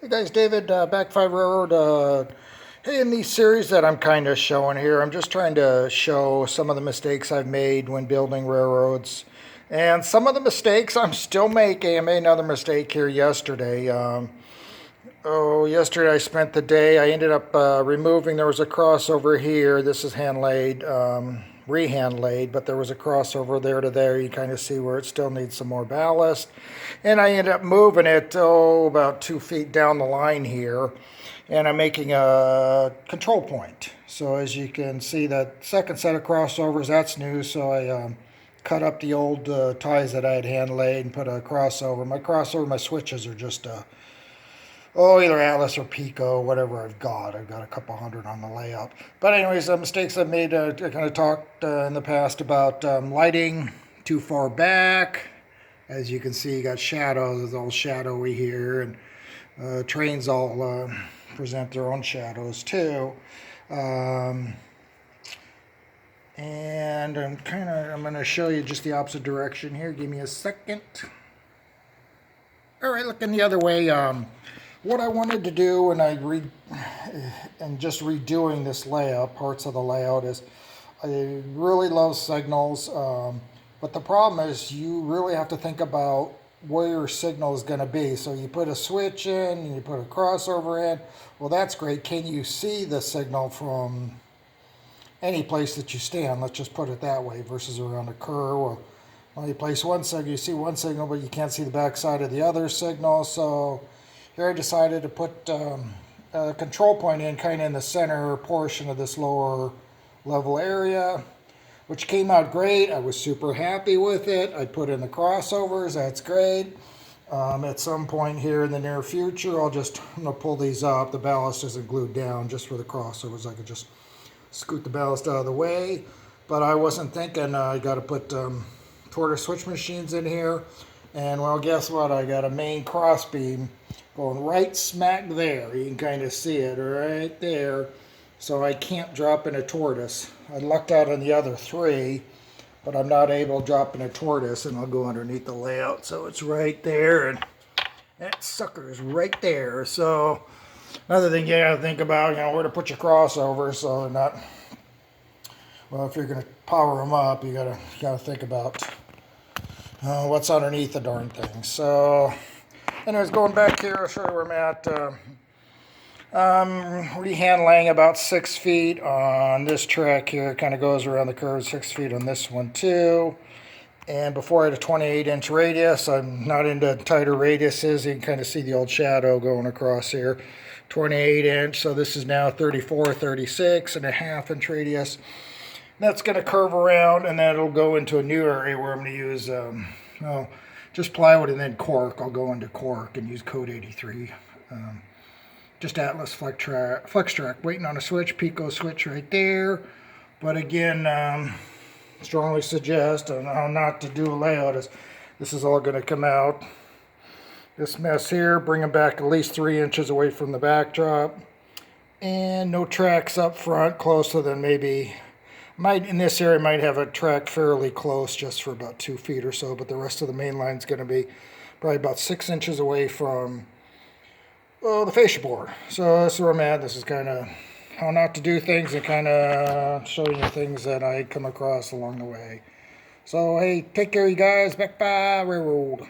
Hey guys, David, BAC V RR. Hey, in these series that I'm kind of showing here, I'm just trying to show some of the mistakes I've made when building railroads. And some of the mistakes I'm still making. I made another mistake here yesterday. Yesterday I spent the day, I ended up removing, there was a crossover here. This is hand laid, rehand laid, but there was a crossover there to there. You kind of see where it still needs some more ballast. And I ended up moving it, about 2 feet down the line here. And I'm making a control point. So as you can see, that second set of crossovers, that's new. So I cut up the old ties that I had hand laid and put a crossover. My switches are just either Atlas or Pico, whatever I've got. I've got a couple hundred on the layout. But anyways, the mistakes I've made, I kind of talked in the past about lighting too far back. As you can see, you got shadows. It's all shadowy here, and trains all present their own shadows too. And I'm going to show you just the opposite direction here. Give me a second. All right, looking the other way. What I wanted to do when and just redoing this layout, parts of the layout, is I really love signals, but the problem is you really have to think about where your signal is going to be. So you put a switch in and you put a crossover in. Well, that's great. Can you see the signal from any place that you stand? Let's just put it that way, versus around a curve. Well, you place one signal, you see one signal, but you can't see the back side of the other signal. So here I decided to put a control point in kind of in the center portion of this lower level area, which came out great. I was super happy with it. I put in the crossovers. That's great. At some point here in the near future, I'm going to pull these up. The ballast isn't glued down just for the crossovers. I could just scoot the ballast out of the way. But I wasn't thinking I got to put tortoise switch machines in here. And well, guess what? I got a main crossbeam going right smack there. You can kind of see it right there. So I can't drop in a tortoise. I lucked out on the other three, but I'm not able to drop in a tortoise, and I'll go underneath the layout. So it's right there, and that sucker is right there. So another thing you gotta think about, where to put your crossovers so they're not, well, if you're gonna power them up, you gotta think about what's underneath the darn thing. So anyways, going back here, I'll show you where I'm at. Rehand laying about 6 feet on this track here. It kind of goes around the curve, 6 feet on this one too. And before I had a 28-inch radius. I'm not into tighter radiuses. You can kind of see the old shadow going across here. 28-inch, so this is now 34, 36 and a half-inch radius. That's going to curve around, and then it'll go into a new area where I'm going to use just plywood and then cork. I'll go into cork and use code 83. Just Atlas Flex Track. Waiting on a switch, Pico switch right there. But again, strongly suggest how not to do a layout. This is all going to come out. This mess here, bring them back at least 3 inches away from the backdrop. And no tracks up front, closer than maybe, in this area might have a track fairly close, just for about 2 feet or so, but the rest of the main line is going to be probably about 6 inches away from the fascia board. So that's where I'm at. This is kind of how not to do things and kind of showing you things that I come across along the way. So hey, take care you guys. Back by railroad.